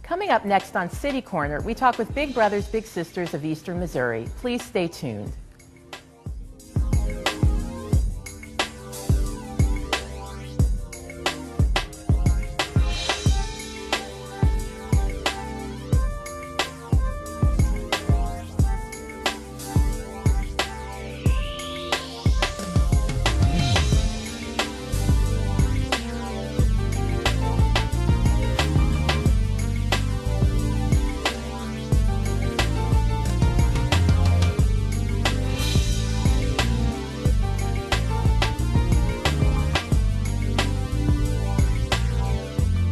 Coming up next on City Corner, we talk with Big Brothers Big Sisters of Eastern Missouri. Please stay tuned.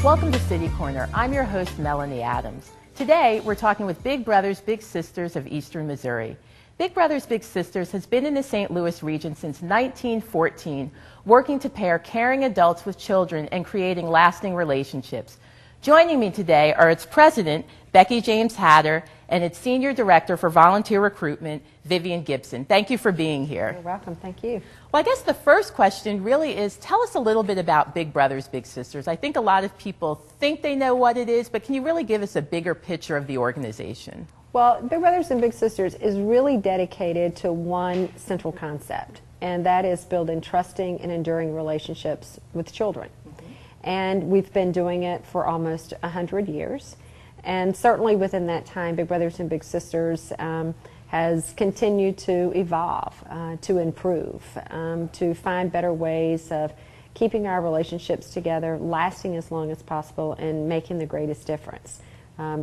Welcome to City Corner. I'm your host, Melanie Adams. Today, we're talking with Big Brothers Big Sisters of Eastern Missouri. Big Brothers Big Sisters has been in the St. Louis region since 1914, working to pair caring adults with children and creating lasting relationships. Joining me today are its president, Becky James Hatter, and its senior director for volunteer recruitment, Vivian Gibson. Thank you for being here. You're welcome. Thank you. Well, I guess the first question really is, tell us a little bit about Big Brothers Big Sisters. I think a lot of people think they know what it is, but can you really give us a bigger picture of the organization? Well, Big Brothers and Big Sisters is really dedicated to one central concept, and that is building trusting and enduring relationships with children. And we've been doing it for almost 100 years. And certainly within that time, Big Brothers and Big Sisters has continued to evolve, to improve, to find better ways of keeping our relationships together, lasting as long as possible, and making the greatest difference.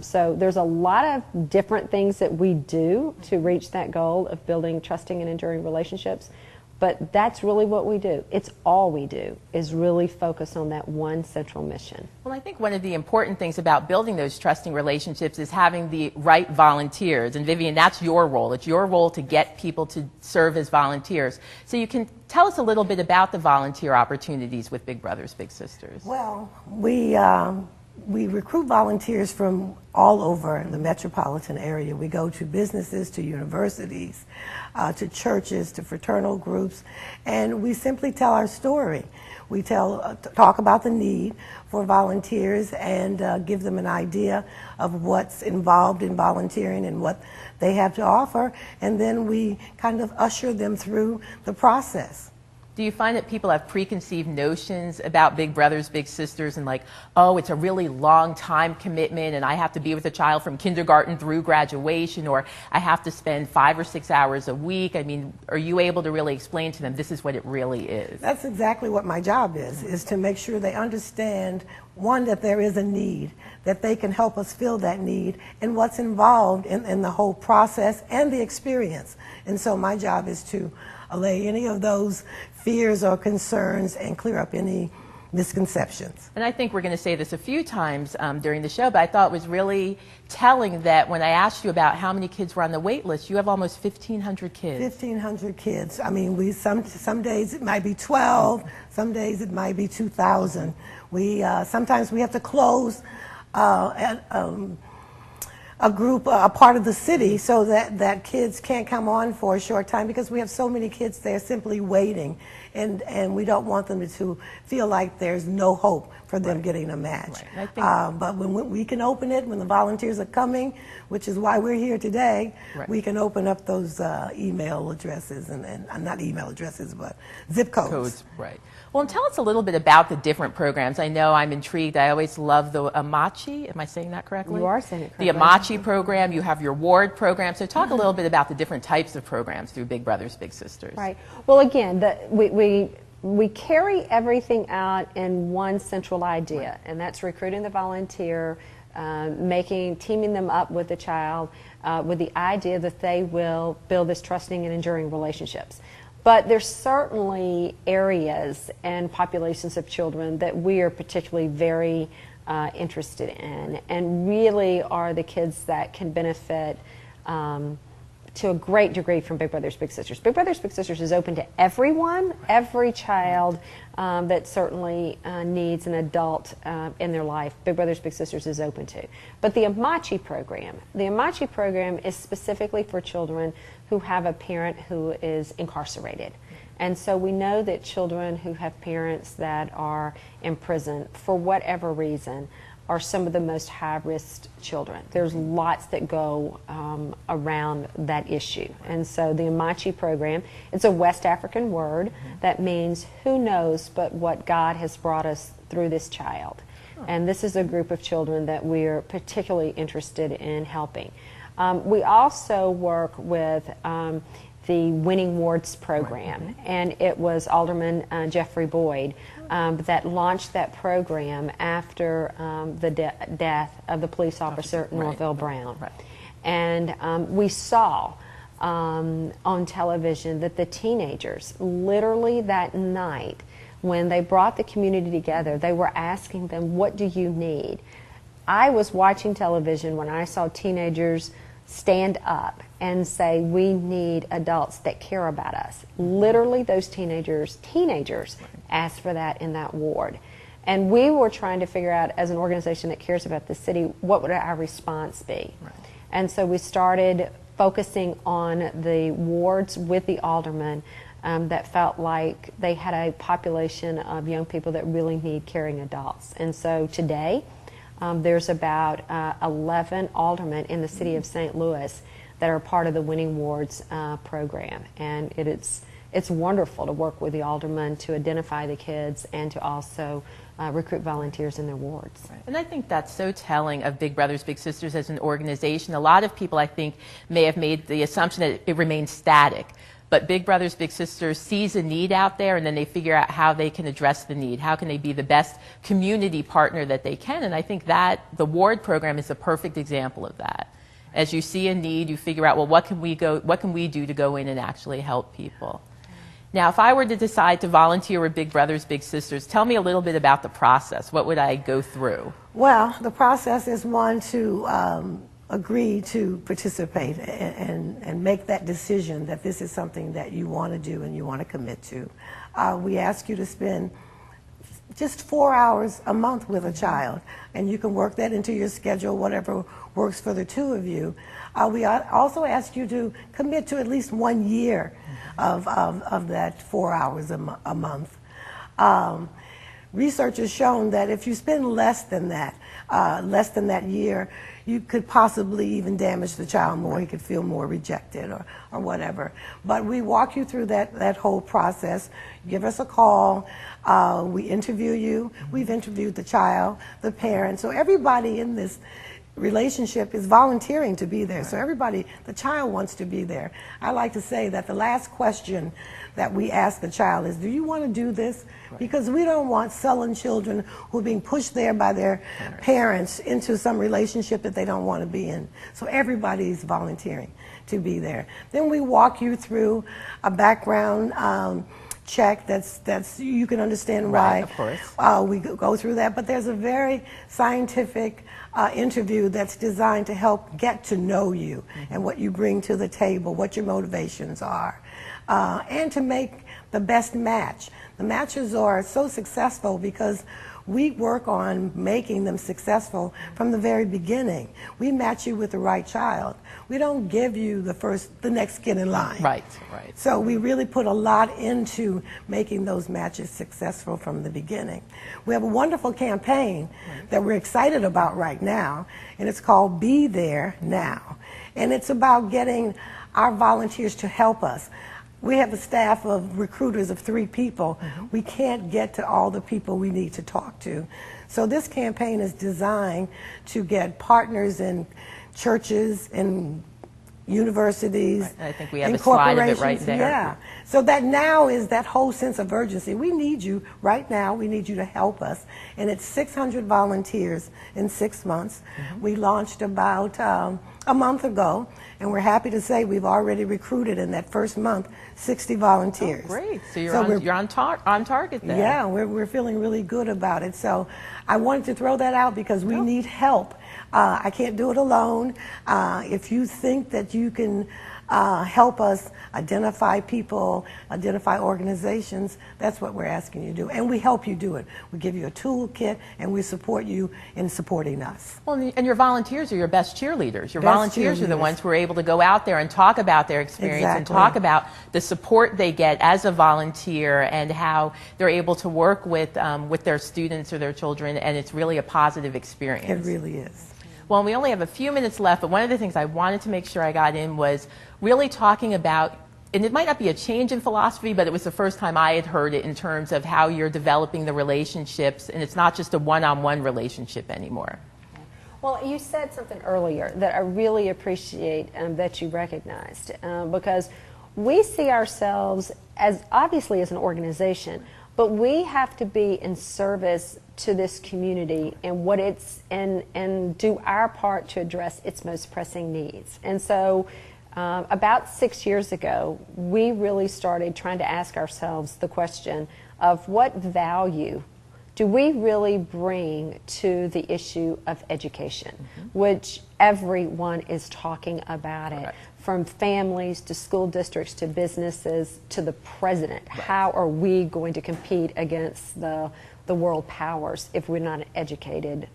So there's a lot of different things that we do to reach that goal of building trusting and enduring relationships. But that's really what we do. It's all we do, is really focus on that one central mission. Well, I think one of the important things about building those trusting relationships is having the right volunteers. And Vivian, that's your role. It's your role to get people to serve as volunteers. So you can tell us a little bit about the volunteer opportunities with Big Brothers Big Sisters. Well, we recruit volunteers from all over the metropolitan area. We go to businesses, to universities, to churches, to fraternal groups, and we simply tell our story. We talk about the need for volunteers and give them an idea of what's involved in volunteering and what they have to offer, and then we kind of usher them through the process. Do you find that people have preconceived notions about Big Brothers Big Sisters and like, oh, it's a really long time commitment and I have to be with a child from kindergarten through graduation, or I have to spend 5 or 6 hours a week? I mean, are you able to really explain to them this is what it really is? That's exactly what my job is to make sure they understand, one, that there is a need, that they can help us fill that need, and what's involved in the whole process and the experience. And so my job is to allay any of those fears or concerns and clear up any misconceptions. And I think we're going to say this a few times during the show, but I thought it was really telling that when I asked you about how many kids were on the wait list, you have almost 1,500 kids. 1,500 kids. I mean, some days it might be 12, some days it might be 2,000. Sometimes we have to close a group, a part of the city, so that kids can't come on for a short time because we have so many kids there simply waiting, and we don't want them to feel like there's no hope for them getting a match. Right. But when we can open it, when the volunteers are coming, which is why we're here today, we can open up those email addresses, and not email addresses, but zip codes. Right. Well, and tell us a little bit about the different programs. I know I'm intrigued. I always love the Amachi. Am I saying that correctly? You are saying it correctly. The Amachi program. You have your ward program. So talk a little bit about the different types of programs through Big Brothers Big Sisters. Right. Well, again, we carry everything out in one central idea, and that's recruiting the volunteer, teaming them up with the child with the idea that they will build this trusting and enduring relationships. But there's certainly areas and populations of children that we are particularly very interested in, and really are the kids that can benefit to a great degree from Big Brothers Big Sisters. Big Brothers Big Sisters is open to everyone, every child that certainly needs an adult in their life. Big Brothers Big Sisters is open to. But the Amachi program is specifically for children who have a parent who is incarcerated. And so we know that children who have parents that are in prison for whatever reason are some of the most high-risk children. There's lots that go around that issue. And so the Amachi program, it's a West African word that means who knows but what God has brought us through this child. And this is a group of children that we're particularly interested in helping. We also work with the Winning Wards program, and it was Alderman Jeffrey Boyd that launched that program after the death of the police officer Norville Brown. And we saw on television that the teenagers, literally that night, when they brought the community together, they were asking them, what do you need? I was watching television when I saw teenagers stand up and say, we need adults that care about us. Literally, those teenagers asked for that in that ward. And we were trying to figure out, as an organization that cares about the city, what would our response be? And so we started focusing on the wards with the aldermen that felt like they had a population of young people that really need caring adults. And so today, there's about 11 aldermen in the city of St. Louis that are part of the Winning Wards program. And it's wonderful to work with the aldermen to identify the kids and to also recruit volunteers in their wards. And I think that's so telling of Big Brothers Big Sisters as an organization. A lot of people, I think, may have made the assumption that it remains static. But Big Brothers Big Sisters sees a need out there, and then they figure out how they can address the need. How can they be the best community partner that they can? And I think that the ward program is a perfect example of that. As you see a need, you figure out, well, what can we do to go in and actually help people? Now, if I were to decide to volunteer with Big Brothers Big Sisters, tell me a little bit about the process. What would I go through? Well, the process is one to agree to participate and make that decision that this is something that you want to do and you want to commit to. We ask you to spend just 4 hours a month with a child, and you can work that into your schedule, whatever works for the two of you. We also ask you to commit to at least 1 year of that 4 hours a month. Research has shown that if you spend less than that year, you could possibly even damage the child more. He could feel more rejected or whatever. But we walk you through that whole process. Give us a call. We interview you. We've interviewed the child, the parents. So everybody in this relationship is volunteering to be there. So everybody, the child wants to be there. I like to say that the last question that we ask the child is, do you want to do this? Because we don't want sullen children who are being pushed there by their parents into some relationship that they don't want to be in. So everybody's volunteering to be there. Then we walk you through a background check that's you can understand why. Of course. We go through that, but there's a very scientific interview that's designed to help get to know you and what you bring to the table, what your motivations are, and to make the best match. The matches are so successful because we work on making them successful from the very beginning. We match you with the right child. We don't give you the next kid in line. Right. So we really put a lot into making those matches successful from the beginning. We have a wonderful campaign that we're excited about right now, and it's called Be There Now. And it's about getting our volunteers to help us. We have a staff of recruiters of 3 people. We can't get to all the people we need to talk to. So this campaign is designed to get partners in churches and universities. Right. I think we have a slide of it right there. Yeah. So that now is that whole sense of urgency. We need you right now. We need you to help us. And it's 600 volunteers in 6 months. We launched about a month ago, and we're happy to say we've already recruited in that first month 60 volunteers. Oh, great. So you're on target there. Yeah, we're feeling really good about it. So I wanted to throw that out because we need help. I can't do it alone. If you think that you can help us identify people, identify organizations. That's what we're asking you to do. And we help you do it. We give you a toolkit, and we support you in supporting us. Well, and your volunteers are your best cheerleaders. Your Best volunteers are the cheerleaders. ones who are able to go out there and talk about their experience and Exactly. talk about the support they get as a volunteer and how they're able to work with their students or their children, and it's really a positive experience. It really is. Well, we only have a few minutes left, but one of the things I wanted to make sure I got in was really talking about, and it might not be a change in philosophy, but it was the first time I had heard it in terms of how you're developing the relationships, and it's not just a one-on-one relationship anymore. Well, you said something earlier that I really appreciate that you recognized, because we see ourselves as obviously as an organization, but we have to be in service to this community and what it's and do our part to address its most pressing needs. And so about 6 years ago, we really started trying to ask ourselves the question of what value do we really bring to the issue of education, which everyone is talking about it, from families to school districts to businesses to the president. How are we going to compete against the world powers if we're not educated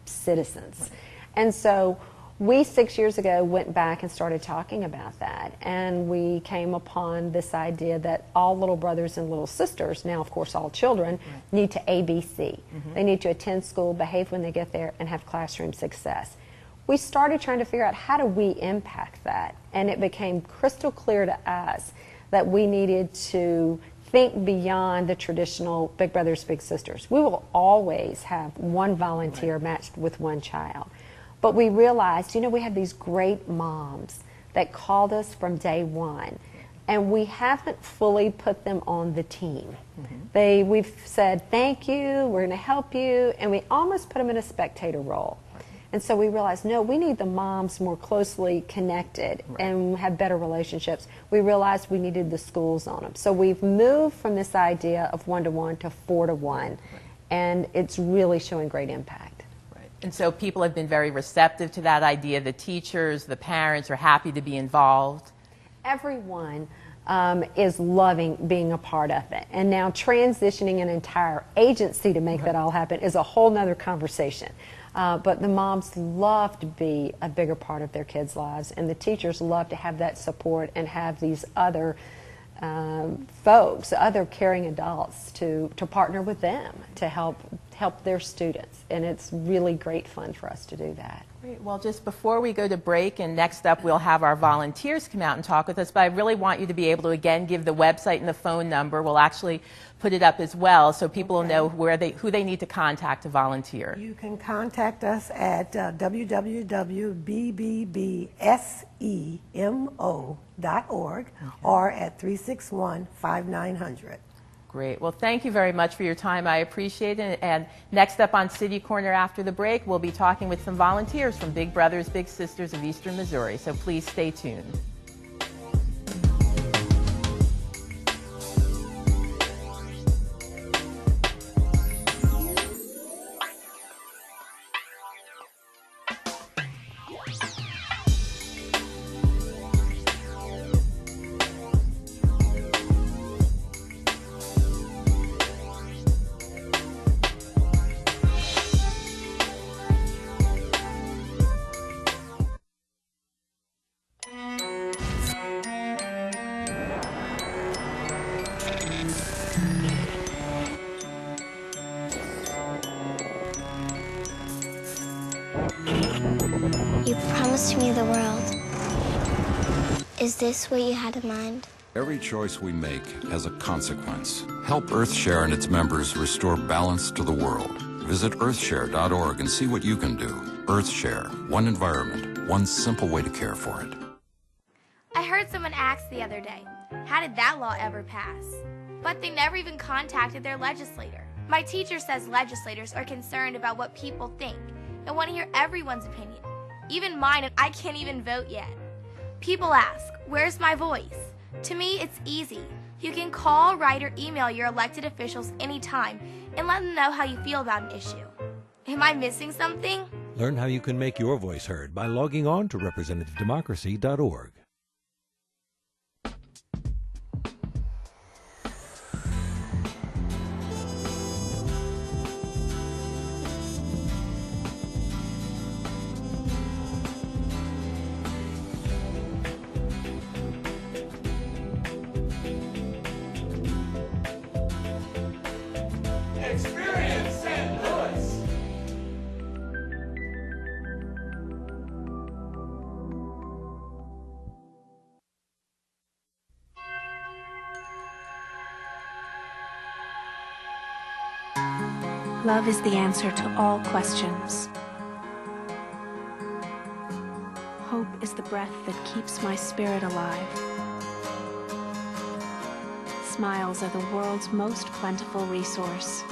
citizens? And so we 6 years ago went back and started talking about that, and we came upon this idea that all little brothers and little sisters, now of course all children, need to ABC. They need to attend school, behave when they get there, and have classroom success. We started trying to figure out how do we impact that, and it became crystal clear to us that we needed to think beyond the traditional big brothers, big sisters. We will always have one volunteer matched with one child. But we realized, you know, we have these great moms that called us from day one, and we haven't fully put them on the team. We've said, thank you, we're going to help you, and we almost put them in a spectator role. And so we realized, no, we need the moms more closely connected and have better relationships. We realized we needed the schools on them. So we've moved from this idea of one-to-one to four-to-one, and it's really showing great impact. And so people have been very receptive to that idea. The teachers, the parents are happy to be involved. Everyone is loving being a part of it. And now transitioning an entire agency to make that all happen is a whole nother conversation. But the moms love to be a bigger part of their kids' lives, and the teachers love to have that support and have these other folks, other caring adults to partner with them to help their students. And it's really great fun for us to do that. Great. Well, just before we go to break, and next up we'll have our volunteers come out and talk with us, but I really want you to be able to again give the website and the phone number. We'll actually put it up as well so people will know who they need to contact to volunteer. You can contact us at www.bbbsemo.org or at 361-5900. Great. Well, thank you very much for your time. I appreciate it. And next up on City Corner after the break, we'll be talking with some volunteers from Big Brothers Big Sisters of Eastern Missouri. So please stay tuned. You promised me the world. Is this what you had in mind? Every choice we make has a consequence. Help EarthShare and its members restore balance to the world. Visit earthshare.org and see what you can do. EarthShare, one environment, one simple way to care for it. I heard someone ask the other day, how did that law ever pass? But they never even contacted their legislator. My teacher says legislators are concerned about what people think and want to hear everyone's opinion, even mine, and I can't even vote yet. People ask, where's my voice? To me, it's easy. You can call, write, or email your elected officials anytime and let them know how you feel about an issue. Am I missing something? Learn how you can make your voice heard by logging on to representativedemocracy.org. Love is the answer to all questions. Hope is the breath that keeps my spirit alive. Smiles are the world's most plentiful resource.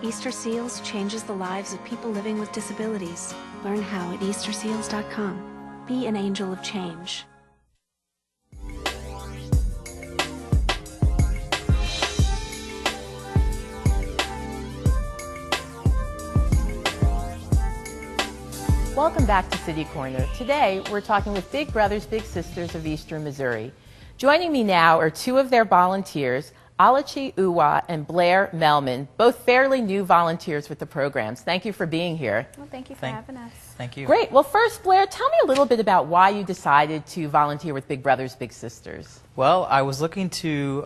Easter Seals changes the lives of people living with disabilities. Learn how at easterseals.com. Be an angel of change. Welcome back to City Corner. Today, we're talking with Big Brothers Big Sisters of Eastern Missouri. Joining me now are two of their volunteers, Alachi Uwa and Blair Melman, both fairly new volunteers with the programs. Thank you for being here. Well, thank you for having us. Thank you. Great. Well, first, Blair, tell me a little bit about why you decided to volunteer with Big Brothers Big Sisters. Well, I was looking to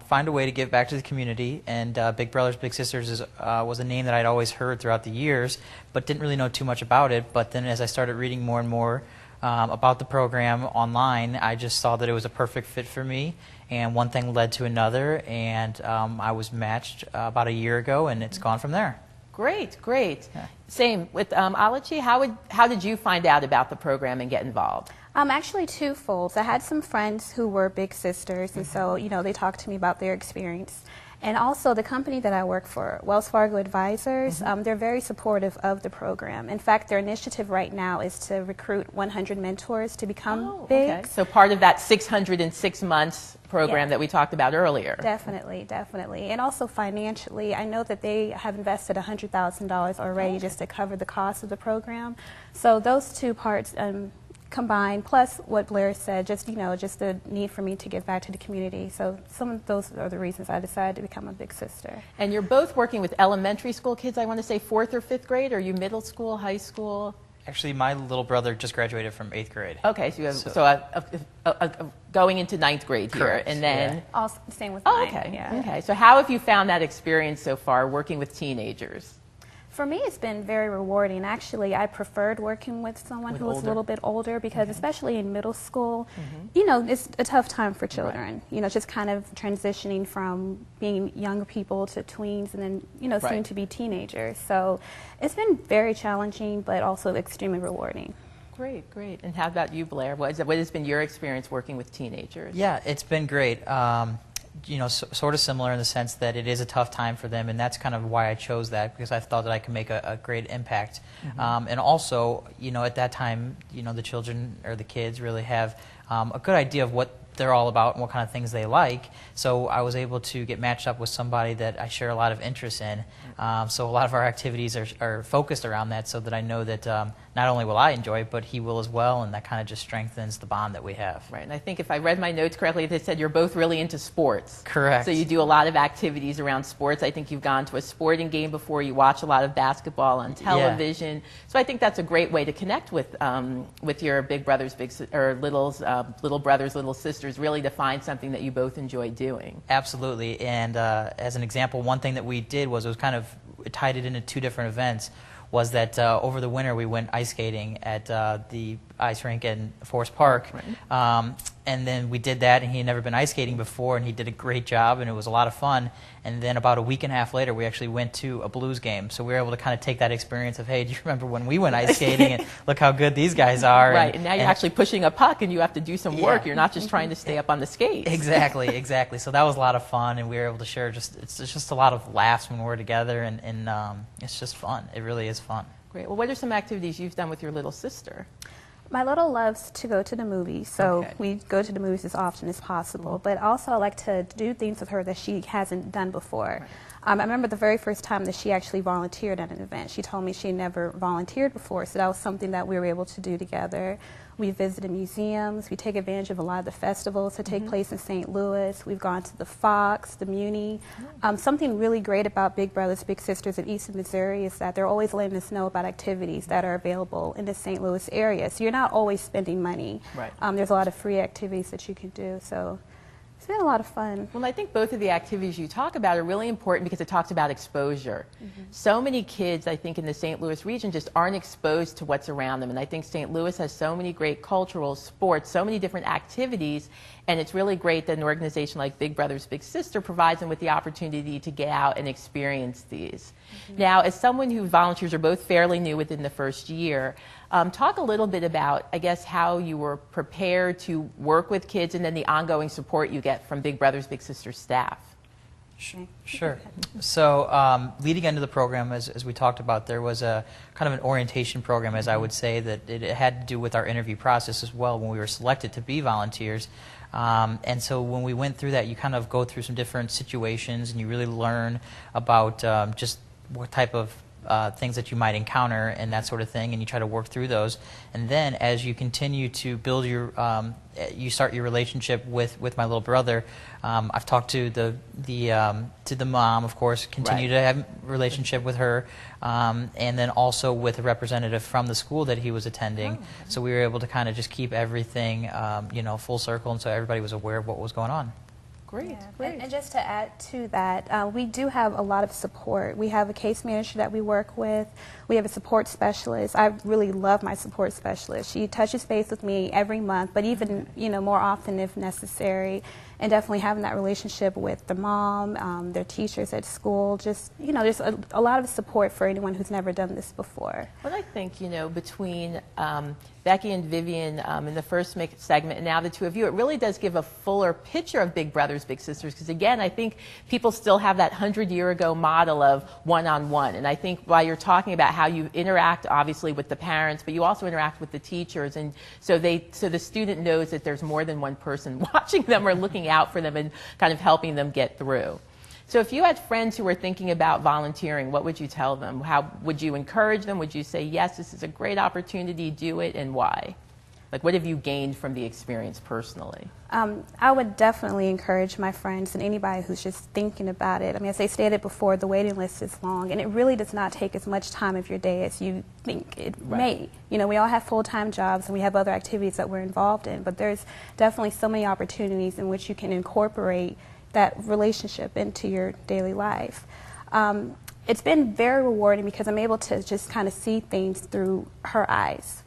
find a way to give back to the community, and Big Brothers Big Sisters was a name that I'd always heard throughout the years, but didn't really know too much about it. But then as I started reading more and more about the program online, I just saw that it was a perfect fit for me. And one thing led to another, and I was matched about a year ago, and it's gone from there. Great, great. Yeah. Same with Alachi. How did you find out about the program and get involved? Actually twofold. I had some friends who were big sisters, and so, you know, they talked to me about their experience. And also the company that I work for, Wells Fargo Advisors, they're very supportive of the program. In fact, their initiative right now is to recruit 100 mentors to become big. Okay. So part of that 606 months program that we talked about earlier. Definitely, definitely. And also financially, I know that they have invested $100,000 already just to cover the cost of the program. So those two parts combined, plus what Blair said, just, you know, just the need for me to give back to the community. So some of those are the reasons I decided to become a big sister. And you're both working with elementary school kids, I want to say 4th or 5th grade, or are you middle school, high school? Actually, my little brother just graduated from 8th grade. Okay, so you have going into 9th grade here. Correct, and then yeah. Also, same with mine. okay, Yeah. okay. So how have you found that experience so far working with teenagers? For me, it's been very rewarding. Actually, I preferred working with someone who was a little bit older because especially in middle school, you know, it's a tough time for children. Right. You know, just kind of transitioning from being younger people to tweens and then, you know, soon to be teenagers. So it's been very challenging, but also extremely rewarding. Great, great. And how about you, Blair? What has been your experience working with teenagers? Yeah, it's been great. You know, sort of similar in the sense that it is a tough time for them, and that's kind of why I chose that, because I thought that I could make a great impact. And also, you know, at that time, you know, the children or the kids really have a good idea of what they're all about and what kind of things they like. So I was able to get matched up with somebody that I share a lot of interest in. So a lot of our activities are focused around that, so that I know that not only will I enjoy it, but he will as well, and that kind of just strengthens the bond that we have. Right, and I think if I read my notes correctly, they said you're both really into sports. Correct. So you do a lot of activities around sports. I think you've gone to a sporting game before. You watch a lot of basketball on television. Yeah. So I think that's a great way to connect with your big brothers, little brothers, little sisters, really to find something that you both enjoy doing. Absolutely, and as an example, one thing that we did was it was kind of tied it into two different events. Was that over the winter we went ice skating at the ice rink in Forest Park, and then we did that, and he had never been ice skating before, and he did a great job, and it was a lot of fun. And then about a week and a half later, we actually went to a blues game, so we were able to kind of take that experience of, hey, do you remember when we went ice skating, and look how good these guys are. Right, and now you're actually pushing a puck, and you have to do some work. You're not just trying to stay up on the skates. Exactly, exactly. So that was a lot of fun, and we were able to share it's just a lot of laughs when we're together, and it's just fun. It really is fun. Great. Well, what are some activities you've done with your little sister? My little loves to go to the movies, so we go to the movies as often as possible. But also I like to do things with her that she hasn't done before. I remember the very first time that she actually volunteered at an event. She told me she never volunteered before, so that was something that we were able to do together. We visited museums. We take advantage of a lot of the festivals that take place in St. Louis. We've gone to the Fox, the Muni. Something really great about Big Brothers Big Sisters of Eastern Missouri is that they're always letting us know about activities that are available in the St. Louis area. So you're not always spending money. Right. There's a lot of free activities that you can do. So It's been a lot of fun. Well, I think both of the activities you talk about are really important because it talks about exposure. So many kids, I think, in the St. Louis region just aren't exposed to what's around them. And I think St. Louis has so many great cultural, sports, so many different activities. And it's really great that an organization like Big Brothers Big Sister provides them with the opportunity to get out and experience these. Now, as someone who volunteers are both fairly new within the first year, talk a little bit about, I guess, how you were prepared to work with kids and then the ongoing support you get from Big Brothers Big Sisters staff. Sure. So leading into the program, as we talked about, there was a kind of an orientation program, as I would say, that it had to do with our interview process as well when we were selected to be volunteers. And so when we went through that, you kind of go through some different situations and you really learn about just what type of things that you might encounter and that sort of thing, and you try to work through those. And then as you continue to build your, you start your relationship with my little brother. I've talked to the mom, of course, continue to have a relationship with her, and then also with a representative from the school that he was attending. So we were able to kind of just keep everything, full circle, and so everybody was aware of what was going on. Great, Yeah. great. And just to add to that, we do have a lot of support. We have a case manager that we work with. We have a support specialist. I really love my support specialist. She touches base with me every month, but even more often if necessary. And definitely having that relationship with the mom, their teachers at school. Just there's a lot of support for anyone who's never done this before. Well, I think between Becky and Vivian in the first segment and now the two of you, it really does give a fuller picture of Big Brothers Big Sisters, because again, I think people still have that 100-year-ago model of one-on-one. And I think while you're talking about how you interact obviously with the parents, but you also interact with the teachers, and so the student knows that there's more than one person watching them or looking out for them and kind of helping them get through. So if you had friends who were thinking about volunteering, what would you tell them? How would you encourage them? Would you say, yes, this is a great opportunity, do it, and why? Like, what have you gained from the experience personally? I would definitely encourage my friends and anybody who's just thinking about it. I mean, as they stated before, the waiting list is long, and it really does not take as much time of your day as you think it may. We all have full-time jobs, and we have other activities that we're involved in, but there's definitely so many opportunities in which you can incorporate that relationship into your daily life. It's been very rewarding because I'm able to just kind of see things through her eyes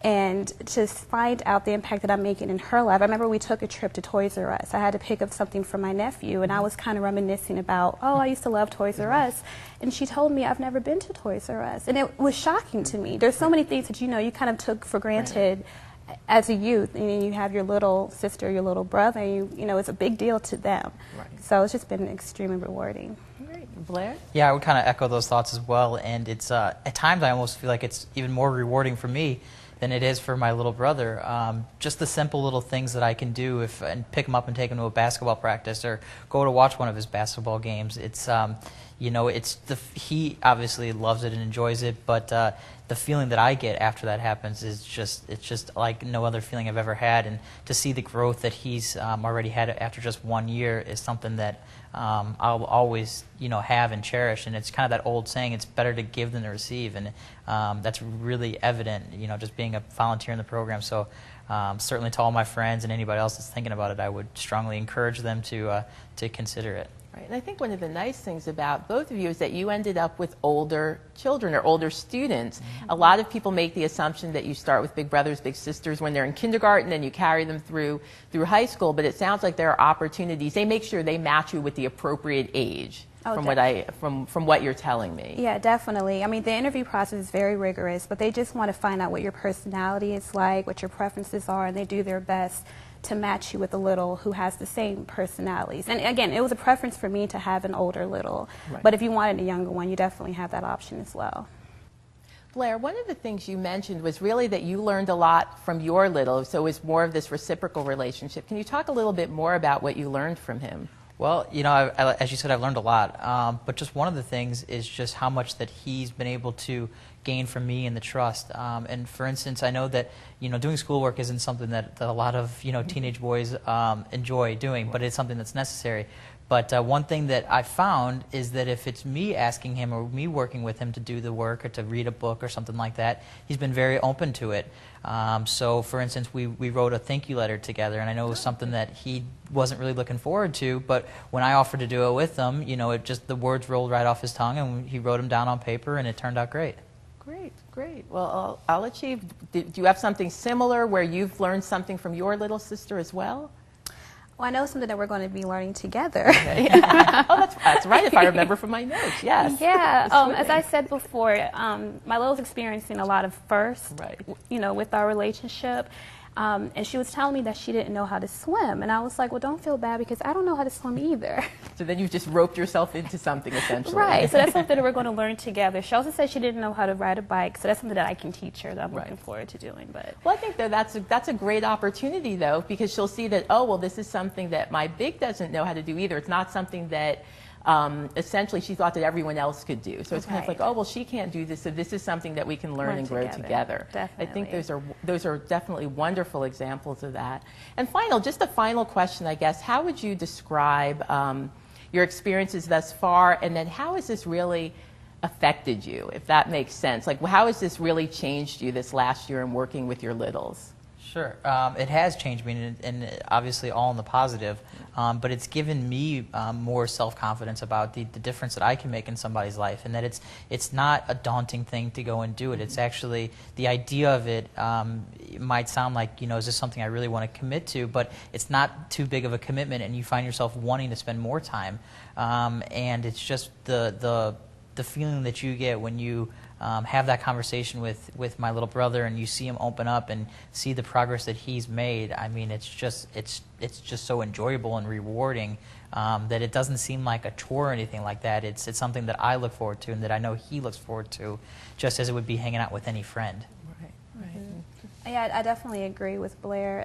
and just find out the impact that I'm making in her life. I remember we took a trip to Toys R Us. I had to pick up something for my nephew, and I was kind of reminiscing about, I used to love Toys R Us. And she told me, I've never been to Toys R Us. And it was shocking to me. There's so many things that you kind of took for granted as a youth. You have your little sister, your little brother, it's a big deal to them. So it's just been extremely rewarding. Great. Blair? Yeah, I would kind of echo those thoughts as well, and it's at times I almost feel like it's even more rewarding for me than it is for my little brother. Just the simple little things that I can do and pick him up and take him to a basketball practice or go to watch one of his basketball games. It's he obviously loves it and enjoys it, but the feeling that I get after that happens is just like no other feeling I've ever had. And to see the growth that he's already had after just 1 year is something that I'll always have and cherish. And it's kind of that old saying, it's better to give than to receive, and that's really evident just being a volunteer in the program. So certainly to all my friends and anybody else that's thinking about it, I would strongly encourage them to consider it. Right. And I think one of the nice things about both of you is that you ended up with older children or older students. A lot of people make the assumption that you start with Big Brothers Big Sisters when they're in kindergarten and you carry them through high school, but it sounds like there are opportunities. They make sure they match you with the appropriate age. From what you're telling me. Yeah, definitely. I mean, the interview process is very rigorous, but they just want to find out what your personality is like, what your preferences are, and they do their best to match you with a little who has the same personalities. And again, it was a preference for me to have an older little, but if you wanted a younger one, you definitely have that option as well. Blair, one of the things you mentioned was really that you learned a lot from your little, so it was more of this reciprocal relationship. Can you talk a little bit more about what you learned from him? Well, as you said, I've learned a lot, but just one of the things is just how much that he's been able to gain from me and the trust. And for instance, I know that doing schoolwork isn't something that a lot of teenage boys enjoy doing, but it's something that's necessary. But one thing that I found is that if it's me asking him or me working with him to do the work or to read a book or something like that, he's been very open to it. So, for instance, we wrote a thank you letter together, and I know it was something that he wasn't really looking forward to, but when I offered to do it with him, you know, the words rolled right off his tongue, and he wrote them down on paper, and it turned out great. Great, great. Well, I'll achieve. Do you have something similar where you've learned something from your little sister as well? Well, I know something that we're going to be learning together. Okay. Yeah. Oh, that's right, if I remember from my notes, yes. Yeah, as I said before, my little's experiencing a lot of firsts, right, you know, with our relationship. And she was telling me that she didn't know how to swim. And I was like, well, don't feel bad because I don't know how to swim either. So then you've just roped yourself into something, essentially. Right. So that's something that we're going to learn together. She also said she didn't know how to ride a bike. So that's something that I can teach her that I'm looking forward to doing. But well, I think that's a great opportunity, though, because she'll see that, oh, well, this is something that my big doesn't know how to do either. It's not something that essentially she thought that everyone else could do. So it's kind of like, oh, well, she can't do this, so this is something that we can learn and grow together. Definitely. I think those are definitely wonderful examples of that. And just a final question, I guess. How would you describe your experiences thus far, and then how has this really affected you, if that makes sense? Like, how has this really changed you this last year in working with your littles? Sure. It has changed me, and obviously all in the positive, but it's given me more self-confidence about the difference that I can make in somebody's life, and that it's not a daunting thing to go and do it. It's actually, the idea of it, it might sound like, you know, is this something I really want to commit to, but it's not too big of a commitment, and you find yourself wanting to spend more time, and it's just the feeling that you get when you have that conversation with my little brother, and you see him open up and see the progress that he's made. I mean, it's just so enjoyable and rewarding that it doesn't seem like a chore or anything like that. It's something that I look forward to and that I know he looks forward to, just as it would be hanging out with any friend. Right, right. Mm-hmm. Yeah, I definitely agree with Blair.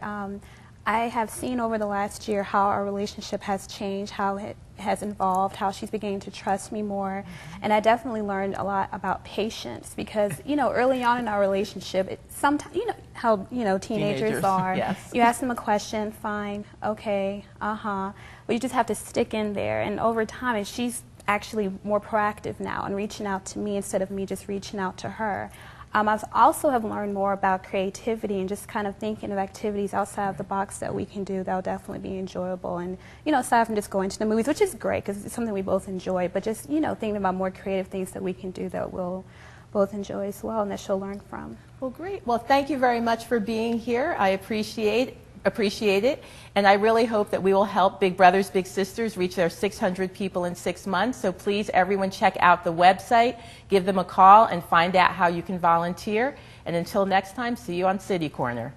I have seen over the last year how our relationship has changed, how it has evolved, how she's beginning to trust me more. And I definitely learned a lot about patience because, you know, early on in our relationship, sometimes, you know, how, you know, teenagers are. Yes. You ask them a question, fine, okay, but you just have to stick in there. And over time, and she's actually more proactive now and reaching out to me instead of me just reaching out to her. I also have learned more about creativity and just kind of thinking of activities outside of the box that we can do that will definitely be enjoyable. And, you know, aside from just going to the movies, which is great because it's something we both enjoy, but just, you know, thinking about more creative things that we can do that we'll both enjoy as well and that she'll learn from. Well, great. Well, thank you very much for being here. I appreciate it, and I really hope that we will help Big Brothers Big Sisters reach their 600 people in 6 months. So please, everyone, check out the website, give them a call, and find out how you can volunteer. And until next time, see you on City Corner.